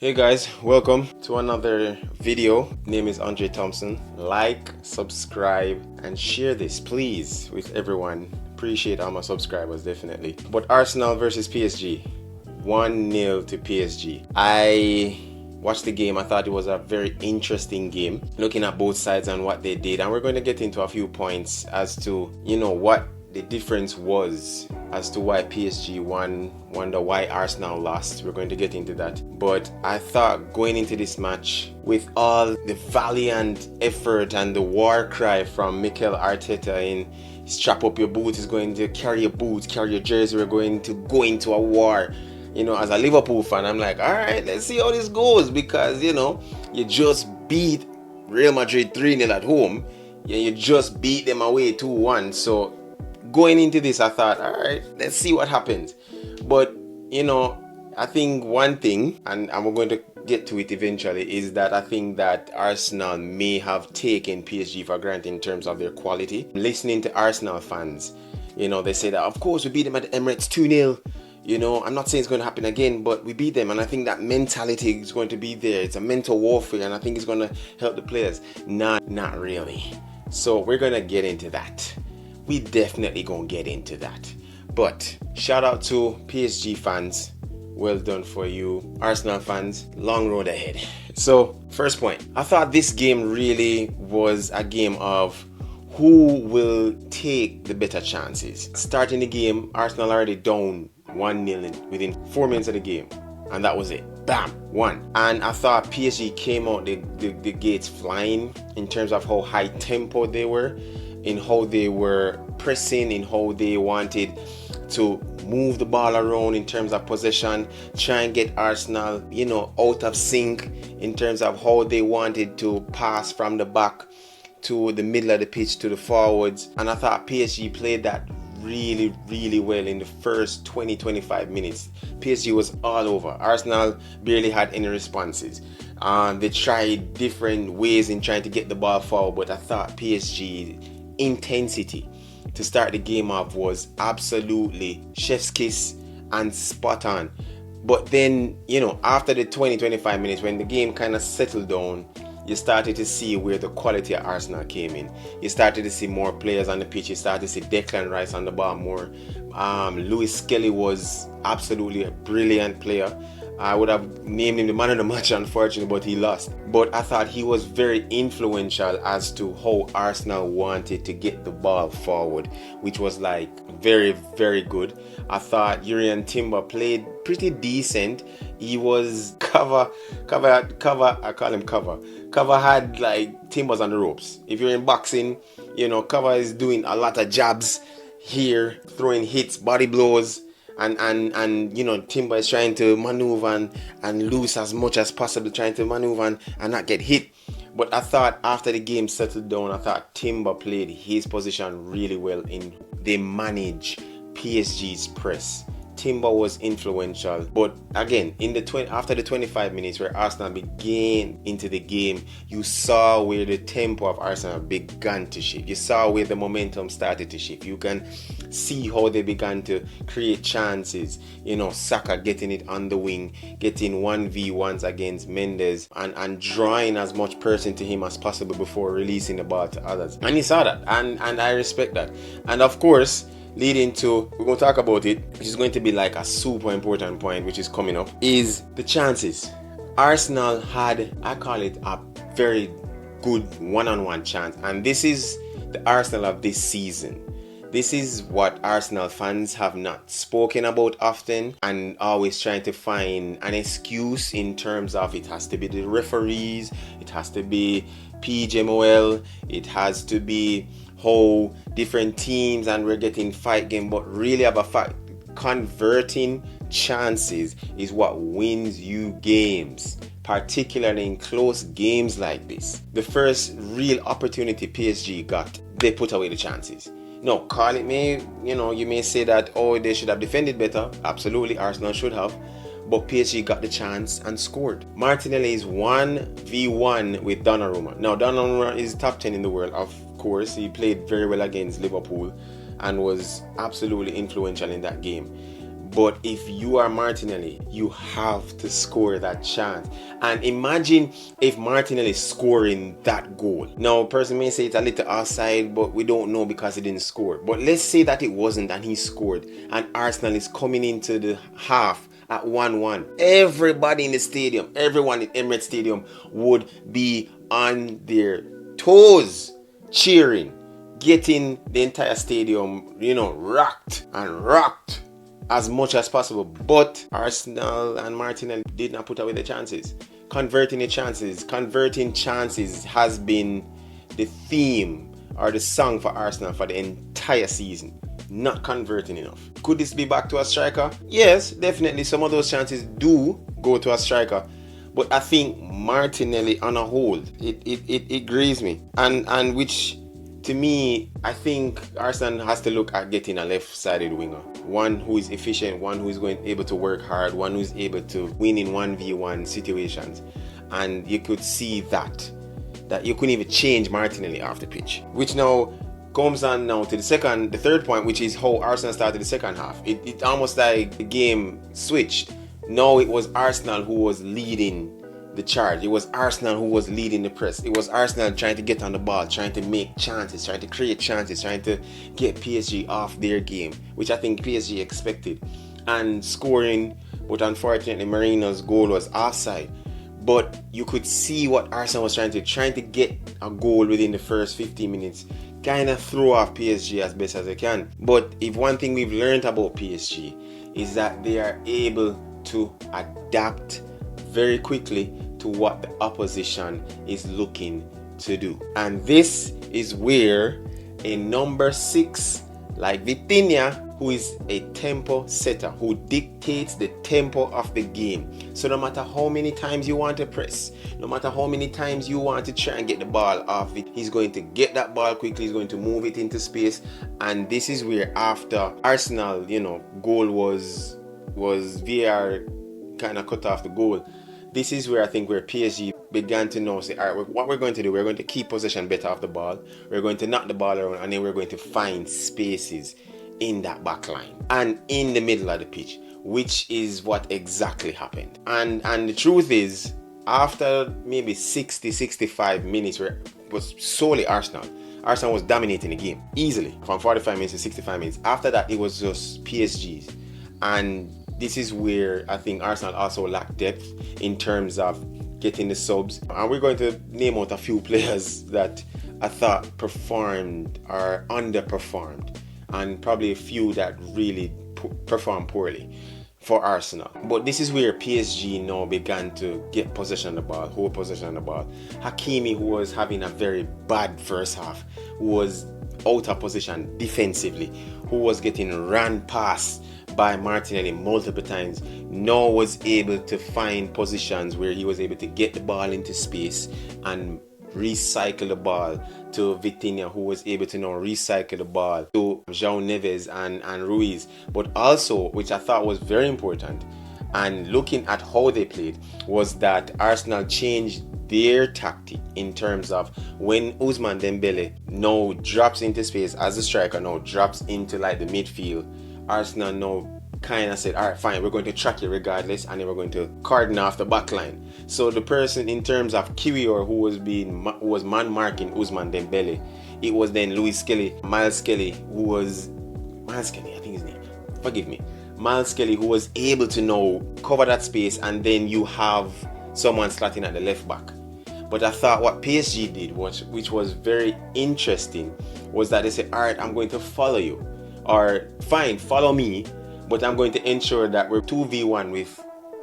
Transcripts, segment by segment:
Hey guys, welcome to another video. Name is Andre Thompson. Like, subscribe, and share this please with everyone. Appreciate all my subscribers, definitely. But Arsenal versus PSG, 1-0 to PSG. I watched the game. I thought it was a very interesting game, looking at both sides and what they did, and we're going to get into a few points as to what the difference was, as to why PSG wonder why Arsenal lost. We're going to get into that. But I thought going into this match with all the valiant effort and the war cry from Mikel Arteta in strap up your boots, is going to carry your boots, carry your jersey, we're going to go into a war. As a Liverpool fan, I'm like, all right, let's see how this goes, because you just beat Real Madrid 3-0 at home. You just beat them away 2-1. So going into this, I thought, all right, let's see what happens. But I think one thing, and we're going to get to it eventually, is that I think that Arsenal may have taken PSG for granted in terms of their quality. Listening to Arsenal fans, they say that of course we beat them at the Emirates 2-0. I'm not saying it's going to happen again, but we beat them, and I think that mentality is going to be there. It's a mental warfare, and I think it's going to help the players. Not really. So we're going to get into that. We definitely gonna get into that. But shout out to PSG fans. Well done for you. Arsenal fans, long road ahead. So first point, I thought this game really was a game of who will take the better chances. Starting the game, Arsenal already down 1-0 within 4 minutes of the game, and that was it. Bam, one. And I thought PSG came out the gates flying in terms of how high tempo they were, in how they were pressing, in how they wanted to move the ball around in terms of possession, try and get Arsenal, out of sync in terms of how they wanted to pass from the back to the middle of the pitch to the forwards. And I thought PSG played that really, really well in the first 20-25 minutes. PSG was all over. Arsenal barely had any responses. They tried different ways in trying to get the ball forward, but I thought PSG intensity to start the game off was absolutely chef's kiss and spot on. But then, after the 20-25 minutes, when the game kind of settled down, you started to see where the quality of Arsenal came in. You started to see more players on the pitch. You started to see Declan Rice on the ball more. Lewis Skelly was absolutely a brilliant player. I would have named him the man of the match, unfortunately, but he lost. But I thought he was very influential as to how Arsenal wanted to get the ball forward, which was very, very good. I thought Jurriën Timber played pretty decent. He was cover. I call him cover. Cover had Timbers on the ropes. If you're in boxing, Cover is doing a lot of jabs here, throwing hits, body blows. And Timber is trying to maneuver and loose as much as possible, trying to maneuver and not get hit. But I thought after the game settled down, I thought Timber played his position really well. They manage PSG's press. Timber was influential, but again, after the 25 minutes where Arsenal began into the game, you saw where the tempo of Arsenal began to shift. You saw where the momentum started to shift. You can see how they began to create chances. Saka getting it on the wing, getting 1v1s against Mendes, and drawing as much person to him as possible before releasing the ball to others. And you saw that, and I respect that. And of course, leading to, we're going to talk about it, which is going to be a super important point, which is coming up, is the chances. Arsenal had, I call it, a very good one-on-one chance, and this is the Arsenal of this season. This is what Arsenal fans have not spoken about often, and always trying to find an excuse in terms of it has to be the referees, it has to be PGMOL, it has to be how different teams and we're getting fight game, but really have a fact, converting chances is what wins you games, particularly in close games like this. The first real opportunity PSG got, they put away the chances. No, call it you may say that, they should have defended better. Absolutely, Arsenal should have. But PSG got the chance and scored. Martinelli is 1v1 with Donnarumma. Now, Donnarumma is top 10 in the world, of course. He played very well against Liverpool and was absolutely influential in that game. But if you are Martinelli, you have to score that chance. And imagine if Martinelli is scoring that goal. Now, a person may say it's a little offside, but we don't know because he didn't score. But let's say that it wasn't and he scored, and Arsenal is coming into the half at 1-1. Everybody in the stadium, everyone in Emirates Stadium would be on their toes cheering, getting the entire stadium, rocked as much as possible. But Arsenal and Martinelli did not put away the chances. Converting chances has been the theme or the song for Arsenal for the entire season. Not converting enough. Could this be back to a striker? Yes, definitely. Some of those chances do go to a striker. But I think Martinelli on a whole, it grieves me. And which, to me, I think Arsenal has to look at getting a left-sided winger. One who is efficient, one who is able to work hard, one who is able to win in 1v1 situations. And you could see that you couldn't even change Martinelli off the pitch. Which now comes on now to the third point, which is how Arsenal started the second half. It almost like the game switched. Now it was Arsenal who was leading the charge. It was Arsenal who was leading the press. It was Arsenal trying to get on the ball, trying to make chances, trying to create chances, trying to get PSG off their game, which I think PSG expected, and scoring. But unfortunately, Marino's goal was offside. But you could see what Arsenal was trying to get a goal within the first 15 minutes, kind of throw off PSG as best as they can. But if one thing we've learned about PSG is that they are able to adapt very quickly to what the opposition is looking to do. And this is where a number 6 like Vitinha, who is a tempo setter, who dictates the tempo of the game. So no matter how many times you want to press, no matter how many times you want to try and get the ball off it, he's going to get that ball quickly, he's going to move it into space. And this is where after Arsenal, goal was VAR kind of cut off the goal. This is where I think where PSG began to know, say, all right, what we're going to do, we're going to keep possession better off the ball. We're going to knock the ball around, and then we're going to find spaces in that back line and in the middle of the pitch, which is what exactly happened. And the truth is, after maybe 65 minutes, where it was solely Arsenal was dominating the game easily from 45 minutes to 65 minutes. After that, it was just PSG's. And this is where I think Arsenal also lacked depth in terms of getting the subs. And we're going to name out a few players that I thought performed or underperformed, and probably a few that really performed poorly for Arsenal. But this is where PSG now began to get possession of the ball, hold possession of the ball. Hakimi, who was having a very bad first half, who was out of position defensively, who was getting ran past by Martinelli multiple times, now was able to find positions where he was able to get the ball into space and recycle the ball to Vitinha, who was able to now recycle the ball to João Neves and Ruiz. But also, which I thought was very important, and looking at how they played, was that Arsenal changed their tactic in terms of when Ousmane Dembele now drops into space as a striker, now drops into like the midfield, Arsenal now kind of said, all right, fine, we're going to track you regardless, and then we're going to cordon off the back line. So the person in terms of Kiwior who was man marking Ousmane Dembele, it was then Miles Kelly, I think his name, forgive me, Miles Kelly, who was able to now cover that space, and then you have someone slotting at the left back. But I thought what PSG did, which was very interesting, was that they said, all right, I'm going to follow you, or fine, follow me, but I'm going to ensure that we're 2v1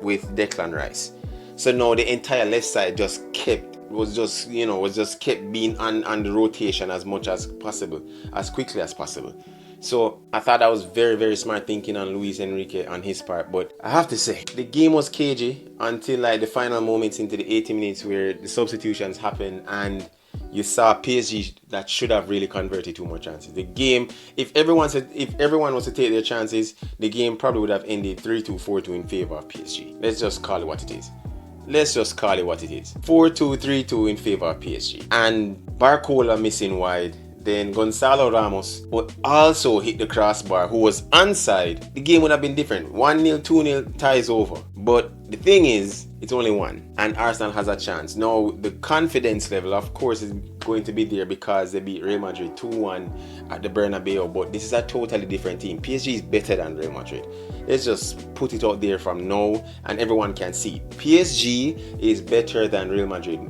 with Declan Rice. So now the entire left side kept being on the rotation as much as possible, as quickly as possible. So I thought that was very, very smart thinking on Luis Enrique on his part. But I have to say, the game was cagey until like the final moments into the 80 minutes where the substitutions happened, and you saw PSG that should have really converted 2 more chances. The game, if everyone was to take their chances, the game probably would have ended 3-2, 4-2 in favor of PSG. Let's just call it what it is. 4-2, 3-2 in favor of PSG. And Barcola missing wide, then Gonzalo Ramos would also hit the crossbar, who was onside, the game would have been different. 1-0, 2-0, ties over. But the thing is, it's only one, and Arsenal has a chance. Now, the confidence level, of course, is going to be there because they beat Real Madrid 2-1 at the Bernabeu, but this is a totally different team. PSG is better than Real Madrid. Let's just put it out there from now, and everyone can see. PSG is better than Real Madrid.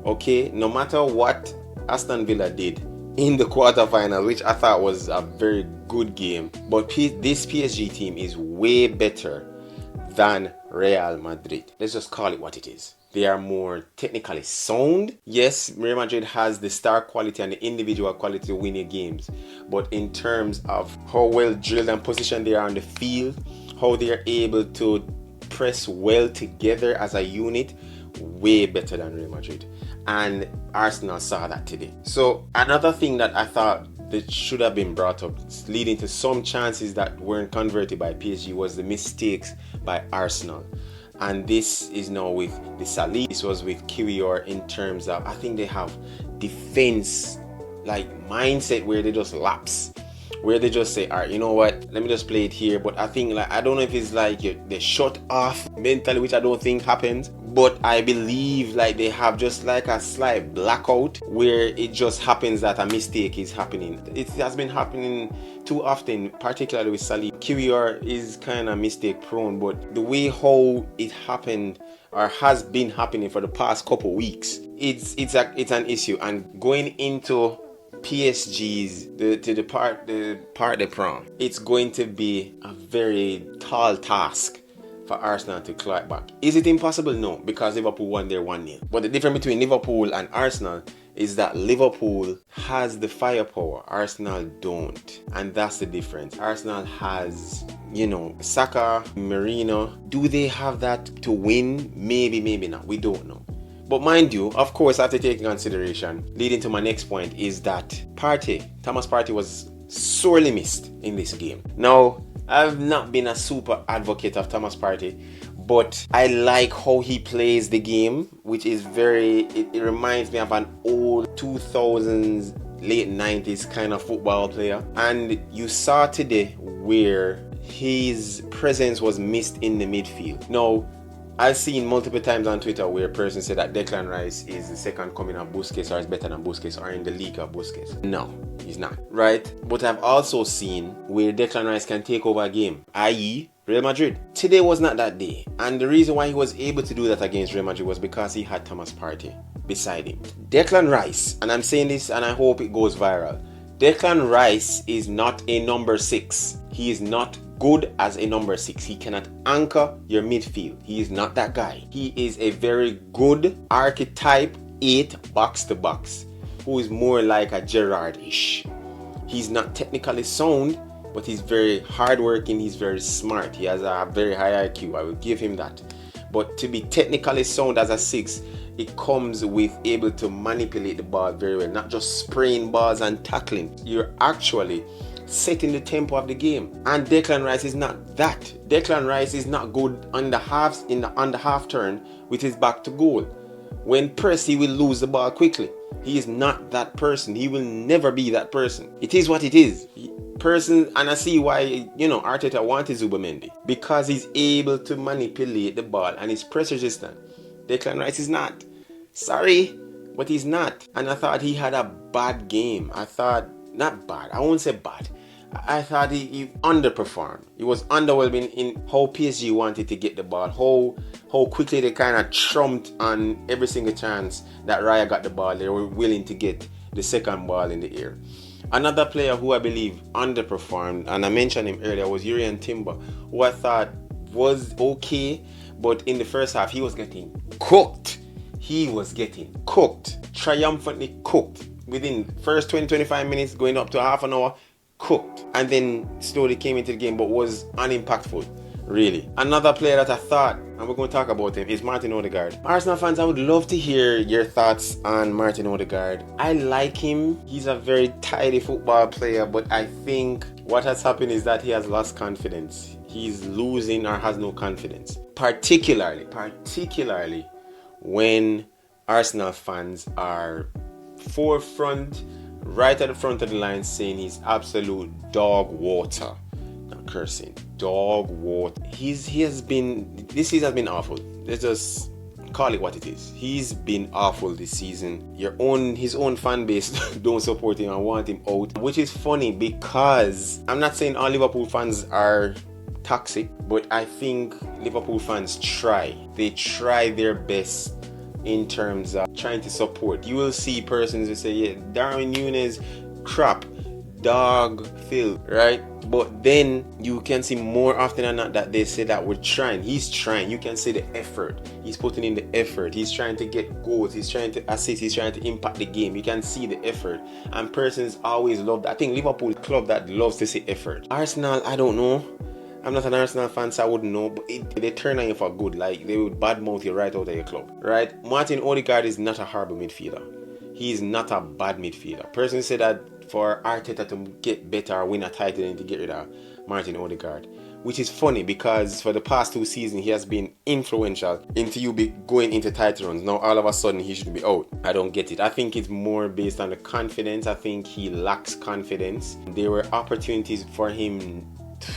Okay, no matter what Aston Villa did in the quarterfinal, which I thought was a very good game, but this PSG team is way better than Real Madrid. Let's just call it what it is. They are more technically sound. Yes, Real Madrid has the star quality and the individual quality to win your games, but in terms of how well drilled and positioned they are on the field, how they are able to press well together as a unit, way better than Real Madrid. And Arsenal saw that today. So another thing that I thought that should have been brought up, leading to some chances that weren't converted by PSG, was the mistakes by Arsenal. And this is now with the Salih. This was with Kiwior in terms of, I think they have defense like mindset where they just lapse, where they just say, all right, you know what, let me just play it here. But I think, like, I don't know if it's like they shut off mentally, which I don't think happens, but I believe like they have just like a slight blackout where it just happens that a mistake is happening. It has been happening too often, particularly with Salih. Kiwior is kind of mistake prone, but the way how it happened or has been happening for the past couple weeks, it's an issue. And going into PSG's the part de prom, it's going to be a very tall task for Arsenal to claw back. Is it impossible? No, because Liverpool won their 1-0. But the difference between Liverpool and Arsenal is that Liverpool has the firepower, Arsenal don't. And that's the difference. Arsenal has, Saka, Marino. Do they have that to win? Maybe, maybe not. We don't know. But mind you, of course, after taking consideration, leading to my next point is that Thomas Partey was sorely missed in this game. Now, I've not been a super advocate of Thomas Partey, but I like how he plays the game, which is it reminds me of an old 2000s, late 90s kind of football player. And you saw today where his presence was missed in the midfield. Now, I've seen multiple times on Twitter where a person said that Declan Rice is the second coming of Busquets, or is better than Busquets, or in the league of Busquets. No, he's not. Right? But I've also seen where Declan Rice can take over a game, i.e. Real Madrid. Today was not that day. And the reason why he was able to do that against Real Madrid was because he had Thomas Partey beside him. Declan Rice, and I'm saying this and I hope it goes viral, Declan Rice is not a number 6. He is not good as a number 6. He cannot anchor your midfield. He is not that guy. He is a very good archetype 8 box to box, who is more like a Gerrard-ish. He's not technically sound, but he's very hardworking. He's very smart. He has a very high IQ. I will give him that. But to be technically sound as a 6, it comes with able to manipulate the ball very well, not just spraying balls and tackling. You're actually setting the tempo of the game. And Declan Rice is not that. Declan Rice is not good on the half turn with his back to goal. When pressed, he will lose the ball quickly. He is not that person. He will never be that person. It is what it is. And I see why, Arteta wanted Zubimendi, because he's able to manipulate the ball and he's press resistant. Declan Rice is not. Sorry, but he's not. And I thought he had a bad game. Not bad. I won't say bad. I thought he underperformed. He was underwhelming in how PSG wanted to get the ball, how quickly they kind of trumped on every single chance that Raya got the ball. They were willing to get the second ball in the air. Another player who I believe underperformed, and I mentioned him earlier, was Yurian Timber, who I thought was okay, but in the first half he was getting cooked. Triumphantly cooked. Within first 20-25 minutes, going up to half an hour, cooked. And then slowly came into the game, but was unimpactful, really. Another player that I thought, and we're going to talk about him, is Martin Odegaard. Arsenal fans, I would love to hear your thoughts on Martin Odegaard. I like him. He's a very tidy football player, but I think what has happened is that he has lost confidence. He's losing or has no confidence. Particularly when Arsenal fans are forefront right at the front of the line saying he's absolute dog water. Not cursing. Dog water. He has been, this season has been awful. Let's just call it what it is. He's been awful this season. His own fan base don't support him and want him out, which is funny because I'm not saying all Liverpool fans are toxic, but I think Liverpool fans try. They try their best in terms of trying to support. You will see persons who say, yeah, Darwin Núñez, crap, dog, Phil, right? But then you can see more often than not that they say that we're trying. He's trying. You can see the effort. He's putting in the effort. He's trying to get goals. He's trying to assist. He's trying to impact the game. You can see the effort. And persons always love that. I think Liverpool club that loves to see effort. Arsenal, I don't know. I'm not an Arsenal fan, so I wouldn't know, but they turn on you for good. Like, they would badmouth you right out of your club, right? Martin Odegaard is not a horrible midfielder. He's not a bad midfielder. Person said that for Arteta to get better or win a title, they need to get rid of Martin Odegaard, which is funny because for the past 2 seasons, he has been influential into you going into title runs. Now, all of a sudden, he should be out. I don't get it. I think it's more based on the confidence. I think he lacks confidence. There were opportunities for him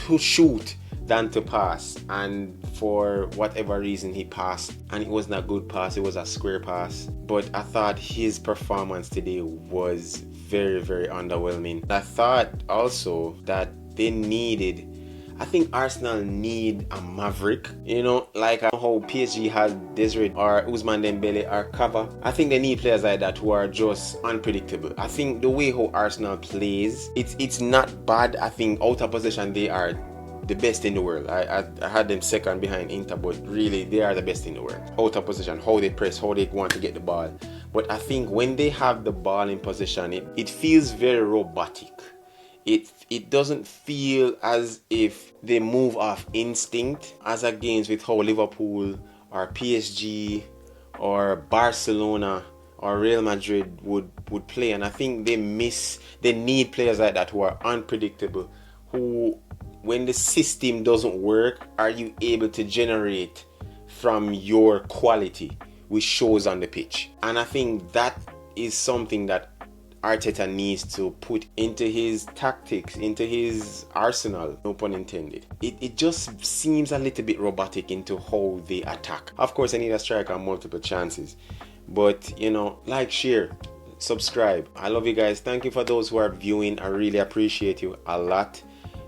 to shoot than to pass, and for whatever reason he passed, and it wasn't a good pass, it was a square pass. But I thought his performance today was very, very underwhelming. I thought also that I think Arsenal need a maverick, like how PSG has Desiree or Ousmane Dembele or Kava. I think they need players like that who are just unpredictable. I think the way how Arsenal plays, it's not bad. I think out of possession they are the best in the world. I had them second behind Inter, but really they are the best in the world. Out of possession, how they press, how they want to get the ball. But I think when they have the ball in possession, it feels very robotic. It doesn't feel as if they move off instinct, as against with how Liverpool or PSG or Barcelona or Real Madrid would play. And I think they need players like that who are unpredictable, who, when the system doesn't work, are you able to generate from your quality, which shows on the pitch. And I think that is something that Arteta needs to put into his tactics, into his arsenal, no pun intended. It just seems a little bit robotic into how they attack. Of course, I need a striker on multiple chances. But, like, share, subscribe. I love you guys. Thank you for those who are viewing. I really appreciate you a lot.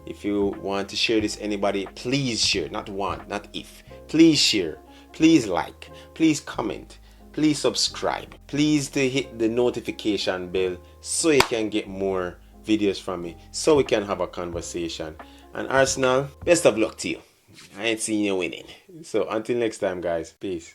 If you want to share this anybody, please share. Not want, not if. Please share. Please like. Please comment. Please subscribe. Please to hit the notification bell so you can get more videos from me, so we can have a conversation. And Arsenal, best of luck to you. I ain't seen you winning. So until next time, guys. Peace.